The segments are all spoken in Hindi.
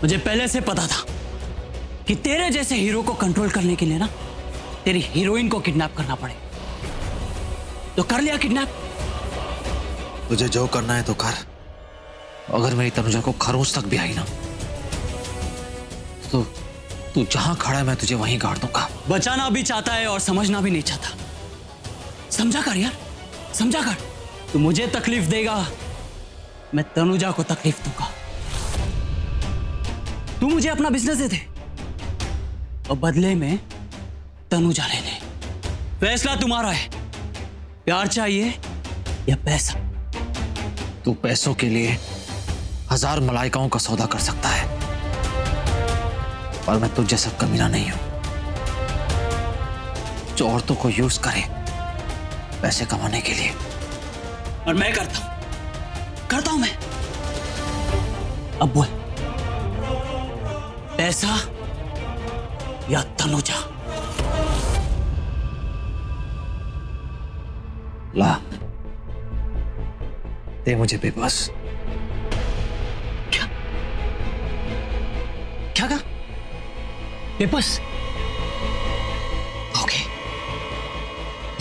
मुझे पहले से पता था कि तेरे जैसे हीरो को कंट्रोल करने के लिए ना तेरी हीरोइन को किडनैप करना पड़े, तो कर लिया किडनैप। तुझे जो करना है तो कर। अगर मेरी तनुजा को खरोच तक भी आई ना तो तू जहां खड़ा है मैं तुझे वहीं गाड़ दूंगा। बचाना भी चाहता है और समझना भी नहीं चाहता। समझा कर यार, समझा कर। तू मुझे तकलीफ देगा, मैं तनुजा को तकलीफ दूंगा। तू मुझे अपना बिजनेस दे दे और बदले में तनुजा ले ले। फैसला तुम्हारा है, प्यार चाहिए या पैसा। तू पैसों के लिए 1000 मलाइकाओं का सौदा कर सकता है, पर मैं तुझ जैसा कमीना नहीं हूं जो औरतों को यूज करे पैसे कमाने के लिए। और मैं करता हूं मैं। अब बोल, पैसा या तनुजा? ला दे मुझे पेपर्स। क्या क्या कहा? पेपर्स? Okay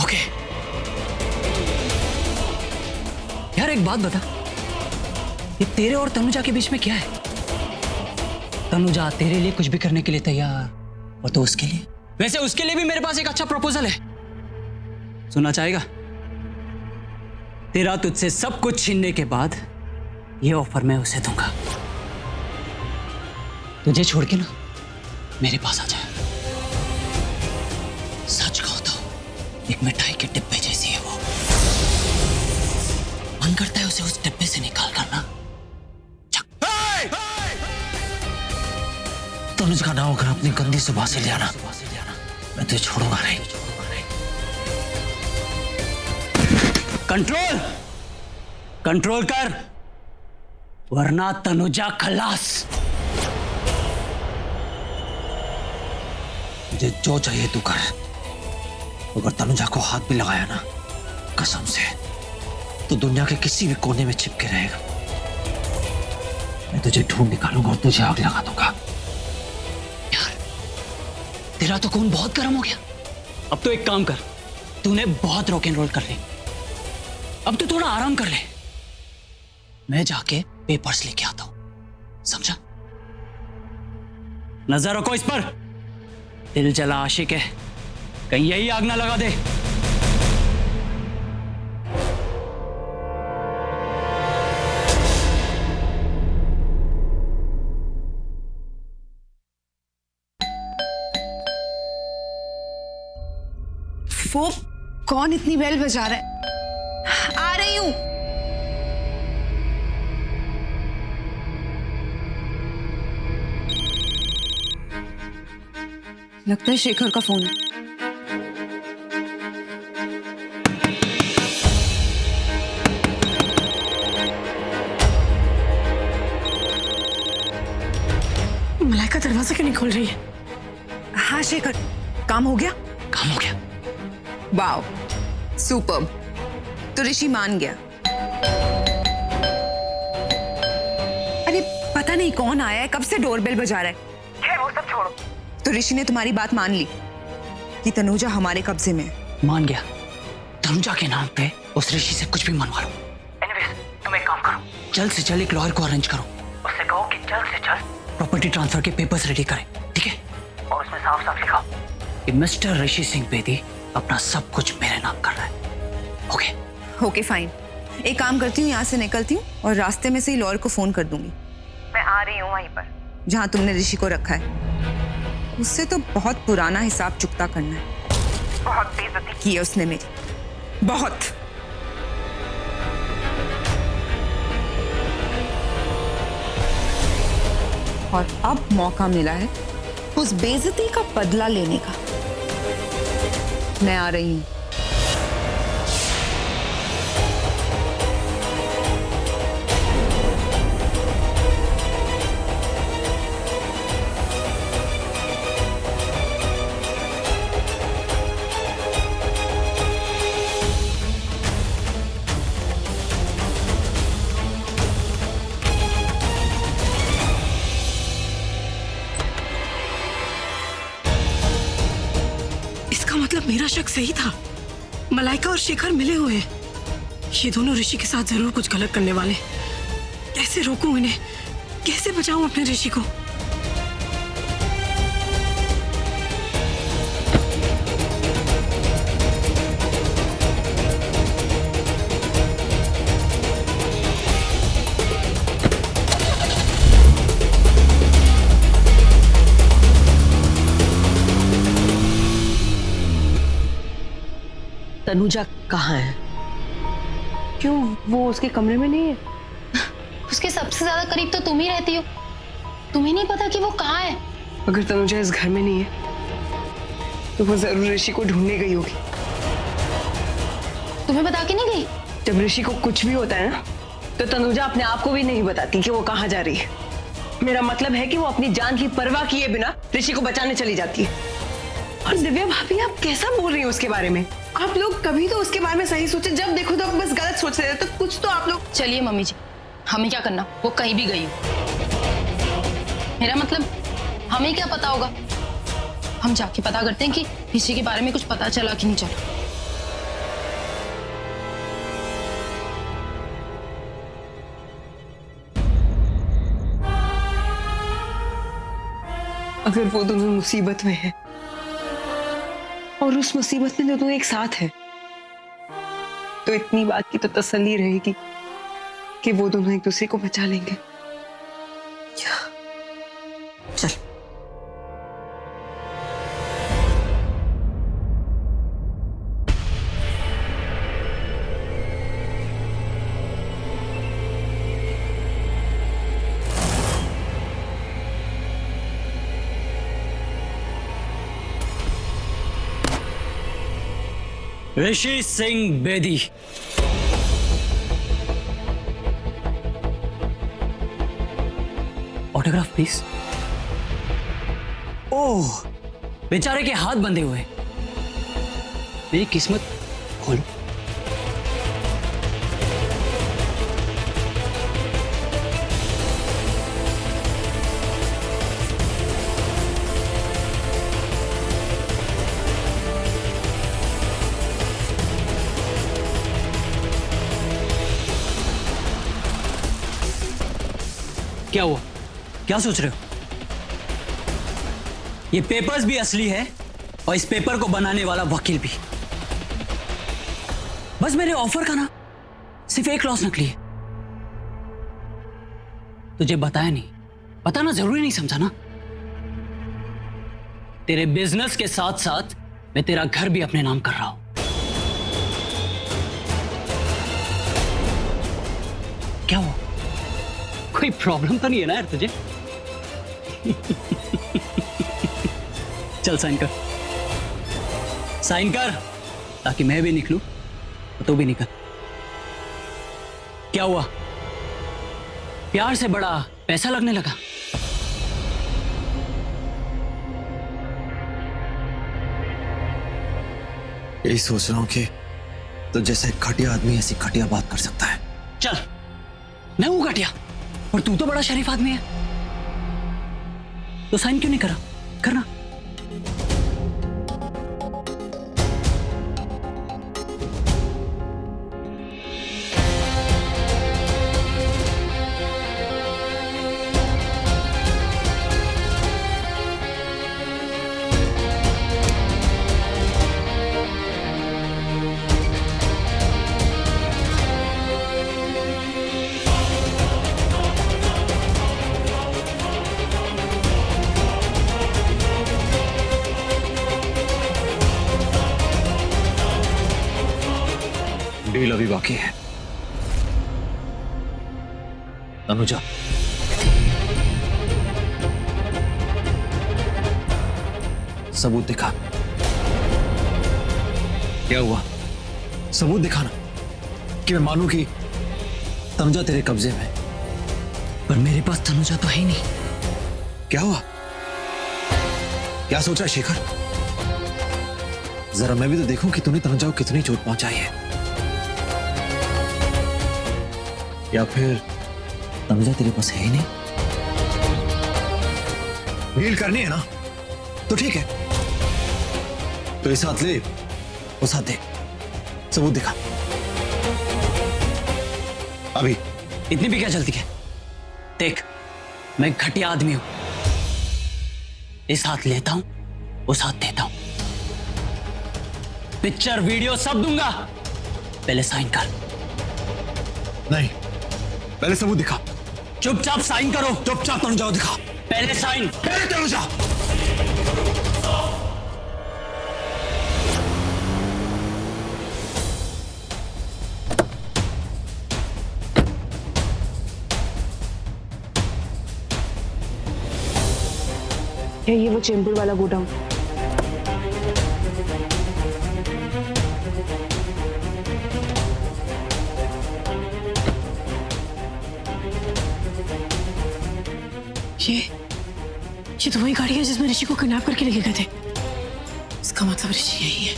okay. यार एक बात बता, ये तेरे और तनुजा के बीच में क्या है? तनुजा तेरे लिए कुछ भी करने के लिए तैयार, और तो उसके लिए, वैसे उसके लिए भी मेरे पास एक अच्छा प्रपोजल है, सुनना चाहेगा? तेरा तुझसे सब कुछ छीनने के बाद ये ऑफर मैं उसे दूंगा, तुझे छोड़ के ना मेरे पास आ जाए। सच कहो तो एक मिठाई के डिब्बे जैसी है वो। मन करता है उसे उस डिब्बे से निकाल कर ना तनुज का नाम अगर अपनी गंदी सुबह से ले आना मैं तुझे छोड़ूंगा नहीं। कंट्रोल कर, वरना तनुजा खलास। मुझे जो चाहिए तू कर। अगर तनुजा को हाथ भी लगाया ना कसम से तो दुनिया के किसी भी कोने में छिपके रहेगा। मैं तुझे ढूंढ निकालूंगा और तुझे आग लगा दूंगा। यार तेरा तो खून बहुत गर्म हो गया। अब तो एक काम कर, तूने बहुत रॉक एंड रोल कर ली, अब तो थोड़ा आराम कर ले। मैं जाके पेपर्स लेके आता हूं, समझा? नजर रखो इस पर, दिल जला आशिक है, कहीं यही आग ना लगा दे। वो कौन इतनी बेल बजा रहा है? आ रही हूं। लगता है शेखर का फोन है। मलाइका दरवाजा क्यों नहीं खोल रही है? हाँ शेखर, काम हो गया? काम हो गया। Wow, superb. तो ऋषि मान गया। अरे पता नहीं कौन आया है, कब से डोरबेल बजा रहा है। खैर वो सब छोड़ो। तो ऋषि ने तुम्हारी बात मान ली कि तनुजा हमारे कब्जे में है? मान गया। तनुजा के नाम पे उस ऋषि से कुछ भी मनवा लो। एनीवेज तुम एक काम करो, जल्द से जल्द एक लॉयर को अरेंज करो, उससे कहो कि जल्द से जल्द प्रॉपर्टी ट्रांसफर के पेपर्स रेडी करें, ठीक है? और उसमें साफ साफ लिखाओ कि मिस्टर ऋषि सिंह बेदी अपना सब कुछ मेरे नाम कर रहा है। Okay okay fine. एक काम करती हूँ, यहाँ से निकलती हूँ और रास्ते में से ही लॉयर को फोन कर दूंगी। मैं आ रही हूँ वहीं पर जहाँ तुमने ऋषि को रखा है। उससे तो बहुत पुराना हिसाब चुकता करना है। बहुत बेइज्जती की है उसने मेरी, बहुत। और अब मौका मिला है उस बेइज्जती का बदला लेने का। मैं आ रही हूँ। इसका मतलब मेरा शक सही था। मलाइका और शेखर मिले हुए हैं। ये दोनों ऋषि के साथ जरूर कुछ गलत करने वाले। कैसे रोकूं इन्हें, कैसे बचाऊं अपने ऋषि को? तनुजा कहाँ है? क्यों, वो उसके कमरे में नहीं है? उसके सबसे ज्यादा करीब तो तुम ही रहती हो। तुम्हें नहीं पता कि वो कहाँ है? अगर तनुजा इस घर में नहीं है तो वो जरूर ऋषि को ढूंढने गई होगी। तुम्हें बता के नहीं गई? जब ऋषि को कुछ भी होता है ना, तो तनुजा अपने आप को भी नहीं बताती कि वो कहाँ जा रही है। मेरा मतलब है कि वो अपनी जान की परवाह किए बिना ऋषि को बचाने चली जाती है। और दिव्या भाभी, आप कैसा बोल रही हो उसके बारे में? आप लोग कभी तो उसके बारे में सही सोचे, जब देखो तो बस गलत सोच रहे हैं। तो कुछ तो आप लोग। चलिए मम्मी जी, हमें क्या करना, वो कहीं भी गई हो। मेरा मतलब हमें क्या पता होगा। हम जाके पता करते हैं कि ऋषि के बारे में कुछ पता चला कि नहीं चला। अगर वो दोनों मुसीबत में हैं और उस मुसीबत में दोनों एक साथ हैं, तो इतनी बात की तो तसल्ली रहेगी कि वो दोनों एक दूसरे को बचा लेंगे। चल। ऋषि सिंह बेदी, ऑटोग्राफ प्लीज। ओह, बेचारे के हाथ बंधे हुए। मेरी किस्मत खोलो। क्या हुआ? क्या सोच रहे हो? ये पेपर्स भी असली है और इस पेपर को बनाने वाला वकील भी। बस मेरे ऑफर का ना सिर्फ एक लॉस नकली है। तुझे बताया नहीं, बताना जरूरी नहीं समझा ना। तेरे बिजनेस के साथ साथ मैं तेरा घर भी अपने नाम कर रहा हूं। क्या हुआ? कोई प्रॉब्लम तो नहीं है ना यार तुझे? चल साइन कर, साइन कर, ताकि मैं भी निकलूं और तू भी निकल। क्या हुआ? प्यार से बड़ा पैसा लगने लगा? यही सोच रहा हूं कि तो जैसे एक घटिया आदमी ऐसी घटिया बात कर सकता है। चल, मैं हूं घटिया और तू तो बड़ा शरीफ आदमी है, तो साइन क्यों नहीं करा? करना। डील अभी बाकी है। तनुजा, सबूत दिखा। क्या हुआ? सबूत दिखाना कि मैं मानूं कि तनुजा तेरे कब्जे में। पर मेरे पास तनुजा तो है ही नहीं। क्या हुआ? क्या सोचा शेखर? जरा मैं भी तो देखूं कि तूने तनुजा को कितनी चोट पहुंचाई है। या फिर तनुजा तेरे पास है ही नहीं? डील करनी है ना, तो ठीक है, तो इस हाथ ले, उस हाथ दे, सबूत दिखा। अभी इतनी भी क्या जल्दी है? देख, मैं घटिया आदमी हूं। इस हाथ लेता हूं, उस हाथ देता हूं, पिक्चर वीडियो सब दूंगा। पहले साइन कर। नहीं, पहले सबूत दिखा। चुपचाप साइन करो। चुपचाप तनुजा दिखा। पहले साइन। पहले तनुजा। ये वो चेंबूर वाला गोडाउन। ये तो वही गाड़ी है जिसमें ऋषि को किडनैप करके लेके गए थे। इसका मतलब ऋषि यही है।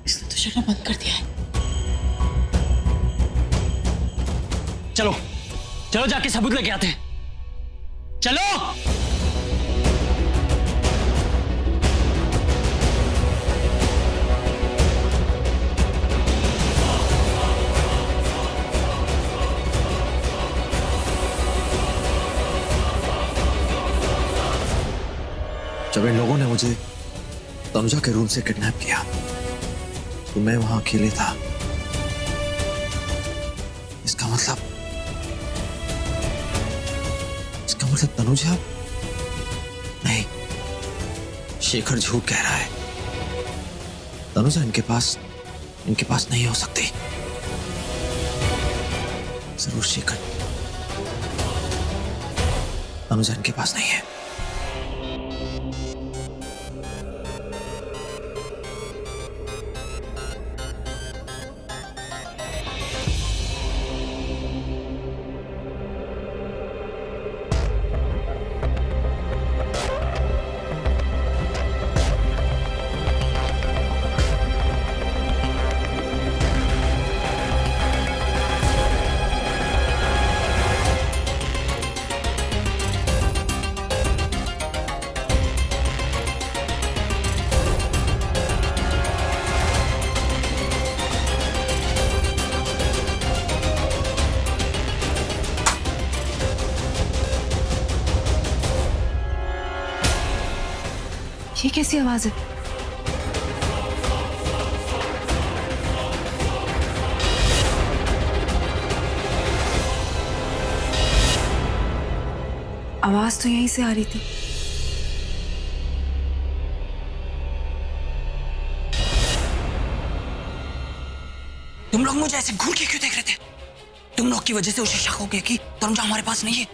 इसने तो शटर बंद कर दिया है। चलो चलो, जाके सबूत लेके आते हैं। चलो। जब इन लोगों ने मुझे तनुजा के रूम से किडनैप किया तो मैं वहां अकेले था। इसका मतलब तनुजा नहीं, शेखर झूठ कह रहा है। तनुजा इनके पास नहीं हो सकती। जरूर शेखर, तनुजा इनके पास नहीं है। ये कैसी आवाज है? आवाज तो यहीं से आ रही थी। तुम लोग मुझे ऐसे घूर के क्यों देख रहे थे? तुम लोग की वजह से उसे शक हो गया कि तनुजा हमारे पास नहीं है।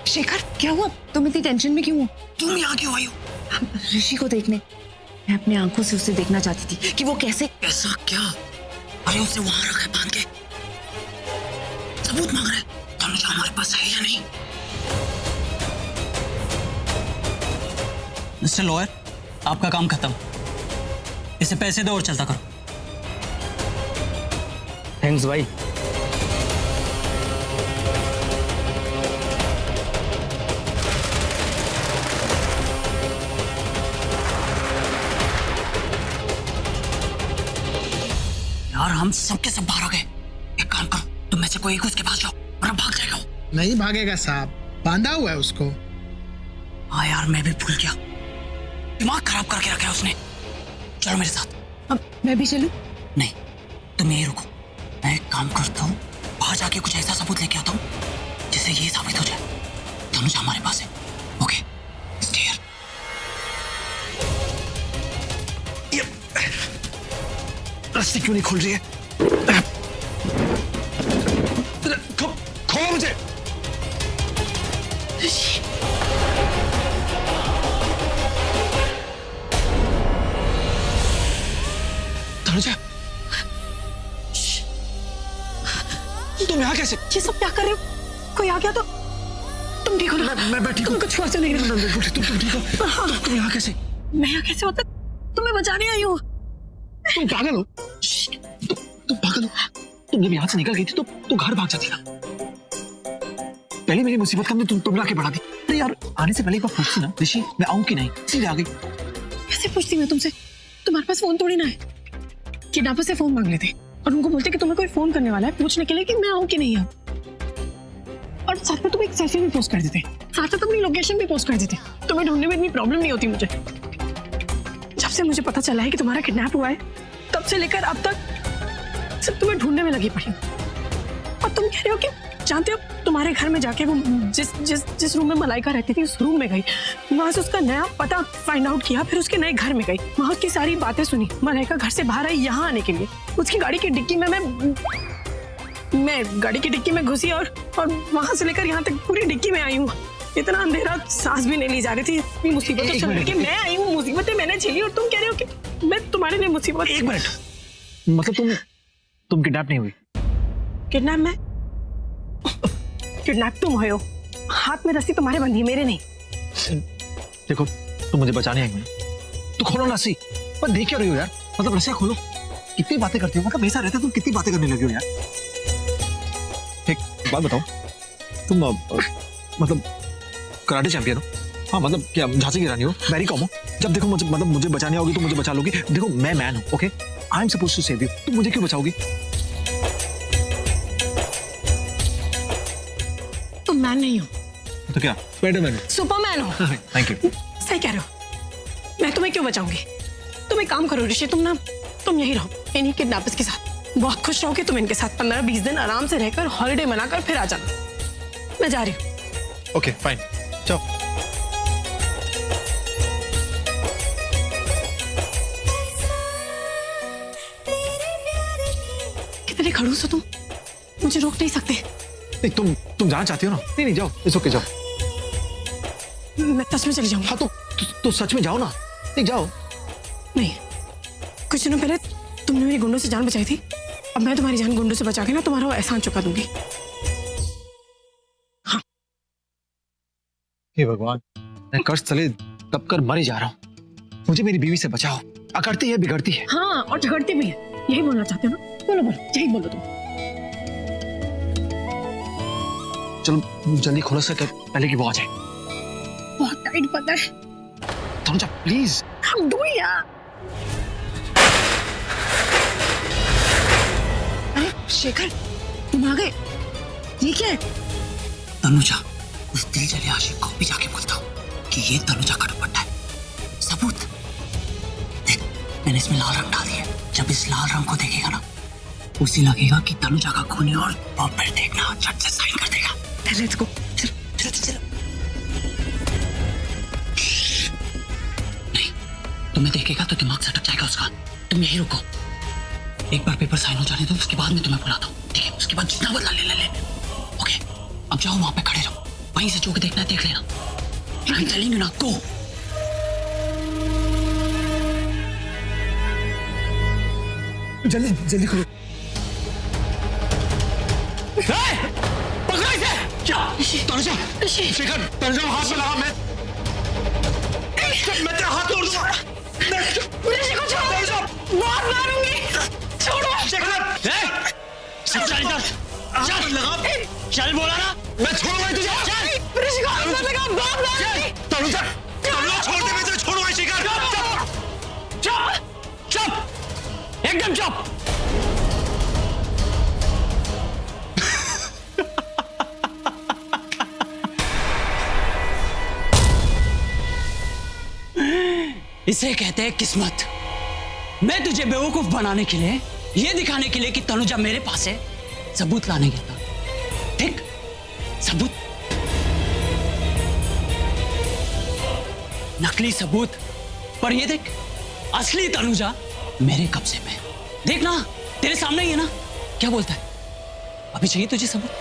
शेखर, क्या हुआ? तुम इतनी टेंशन में क्यों हो? तुम यहाँ क्यों आई हो? ऋषि को देखने। मैं अपनी आंखों से उसे देखना चाहती थी कि वो कैसे। ऐसा क्या? अरे उसे वहां रखा है बांध के, सबूत मांग रहे हैं। तनुजा हमारे पास है या नहीं? मिस्टर लॉयर, आपका काम खत्म। इसे पैसे दो और चलता करो। थैंक्स भाई। यार हम सबके सब बाहर आ गए। एक काम करो, तुम में से कोई एक उसके पास जाओ वरना भाग जाएगा वो। नहीं भागेगा साहब, बांधा हुआ है उसको। हाँ यार, मैं भी भूल गया। दिमाग खराब करके रखा है उसने। चलो मेरे साथ। अब मैं भी चलूं? नहीं, तुम यहीं रुको। मैं एक काम करता हूँ, वहां जाके कुछ ऐसा सबूत लेके आता हूँ जिससे ये साबित हो जाए तनुजा हमारे पास है। Okay, stay here. रस्सी क्यों नहीं खुल रही है? खोलो मुझे। तनुजा, तुम यहाँ कैसे? ये सब क्या कर रहे हो? कोई आ गया तो तुम ठीक हो ना? मैं ठीक हूँ। कुछ हुआ तो नहीं ना? तुम ठीक हो? तुम यहाँ कैसे? मैं यहाँ कैसे मतलब तुम्हें बचाने आई हूँ? तुम पागल हो? तुम पागल हो? तुम जब यहाँ से निकल गई थी तो घर भाग जाती ना। पहले मेरी मुसीबत का तुम ला के बढ़ा दी। अरे यार, आने से पहले एक बार पूछती ना ऋषि मैं आऊँ कि नहीं, सीधे आ गई। कैसे पूछती मैं तुमसे? तुम्हारे पास फोन थोड़ी ना है। किडनैपर से फोन मांग लेते और उनको बोलते कि तुम्हें कोई फोन करने वाला है पूछने के लिए कि मैं आऊँ कि नहीं आऊँ, और साथ में तुम एक सेल्फी भी पोस्ट कर देते, साथ में तुम अपनी लोकेशन भी पोस्ट कर देते। तुम्हें ढूंढने में इतनी प्रॉब्लम नहीं होती मुझे। जब से मुझे पता चला है कि तुम्हारा किडनैप हुआ है तब से लेकर अब तक सिर्फ तुम्हें ढूंढने में लगी पड़ी। और तुम कह रहे हो कि जानते हो तुम्हारे घर में जाके वो जिस रूम में मलाइका रहती थी उस रूम में गई, वहां से उसका नया पता फाइंड आउट किया, फिर उसके नए घर में गई, वहां की सारी बातें सुनी। मलाइका घर से बाहर आई यहाँ आने के लिए, उसकी गाड़ी की डिक्की में मैं गाड़ी की डिक्की में घुसी और वहां से लेकर यहाँ तक पूरी डिक्की में आई हूँ। इतना अंधेरा सांस भी नहीं ली जा रही थी, इतनी मुसीबतें चल रही कि मैं आई हूँ, मुसीबतें मैंने झेली और तुम कह रहे हो कि मैं तुम्हारे लिए मुसीबत। एक मिनट, मतलब तुम किडनैप नहीं हुई? किडनैप मैं? किडनैप तुम हो, हाथ में रस्सी तुम्हारे बंधी, मेरे नहीं। देखो तुम मुझे बचाने आई हो, तो खोलो ना रस्सी। पर देख क्या रही हो यार, मतलब रस्सियाँ खोलो। कितनी बातें करती हो, मतलब ऐसा रहता है तुम कितनी बातें करने लगी हो यार। एक बात बताओ, तुम मतलब कराटे चैंपियन हो? हाँ मतलब क्या झांसी की रानी हो, मैरी कॉम हो? जब देखो मुझे मतलब मुझे बचाने आओगी तो मुझे बचा लोगी। देखो मैं मैन हूँ, okay, I am supposed to save you. तुम मुझे क्यों बचाओगी? तुम मैन नहीं हो तो क्या स्पाइडरमैन? सुपरमैन हो। Thank you. सही कह रहे हो, मैं तुम्हें क्यों बचाऊंगी? तुम एक काम करो ऋषि, तुम यहीं रहो इन्हीं किडनैपर्स के साथ, बहुत खुश रहोगे तुम इनके साथ। 15-20 दिन आराम से रहकर हॉलिडे मनाकर फिर आ जाना। मैं जा रही हूँ। ओके फाइन, जाओ। कितने खड़ूस हो तुम, मुझे रोक नहीं सकते। नहीं तुम जाना चाहती हो ना? नहीं जाओ, इट्स ओके, जाओ। मैं सच में चली जाऊंगी। हाँ तो सच में जाओ ना। नहीं जाओ। नहीं, कुछ दिनों पहले तुमने मेरी गुंडों से जान बचाई थी, अब मैं तुम्हारी जान गुंडों से बचा के ना तुम्हारा वो एहसान चुका दूंगी। हाँ। हे भगवान, मैं कर्ज तले दब कर मर ही जा रहा हूँ। मुझे मेरी बीवी से बचाओ। अकड़ती है, बिगड़ती है। हाँ, और झगड़ती भी है। यही बोलना चाहते हो ना? बोलो बोलो, यही बोलो तुम। चलो जल्दी खोलो सके पहले कि वो आ जाए। बहुत टाइट पता है। तनुजा प्लीज। हम दो यार। अरे शेखर, तुम आ गए? ये क्या है? तनुजा, उस दिल जले आशिक को भी जाके बोलता हूँ कि ये तनुजा का दुपट्टा है। सबूत देख, मैंने इसमें लाल रंग डाल दिया। जब इस लाल रंग को देखेगा ना, उसे लगेगा कि तनुजा का खून है और फिर देखना झट से साइन कर देगा। Let's go. चलो। नहीं, तुम्हें देखेगा तो दिमाग सटक जाएगा उसका। तुम यही रुको, एक बार पेपर साइन हो जाने दो, उसके बाद मैं तुम्हें बुलाता हूँ, ठीक है? उसके बाद जितना बदला ले। ओके, अब जाओ वहां पे खड़े रहो, वहीं से जो देखना है देख लेना। I'm telling you now, go. जल्दी करो। पकड़ो इसे। क्या? तनुजा, शेखर, तनुजा हाथ में लगा। मैं तेरा हाथ तोड़ दूंगा। ऋषि को छोड़ो, बहुत मारूंगी। छोड़ो शेखर, चल लगा। चल बोला ना, मैं छोड़ूंगा तुझे। चल ऋषि को हाथ मत लगाओ, बहुत मारूंगी। तनुजा छोड़ दे, मैं तुझे छोड़ूंगा। शेखर चुप, एकदम चुप। इसे कहते हैं किस्मत। मैं तुझे बेवकूफ बनाने के लिए, ये दिखाने के लिए कि तनुजा मेरे पास है, सबूत लाने गया था। ठीक, सबूत, नकली सबूत, पर ये देख, असली तनुजा मेरे कब्जे में। देखना, तेरे सामने ही है ना। क्या बोलता है? अभी चाहिए तुझे सबूत?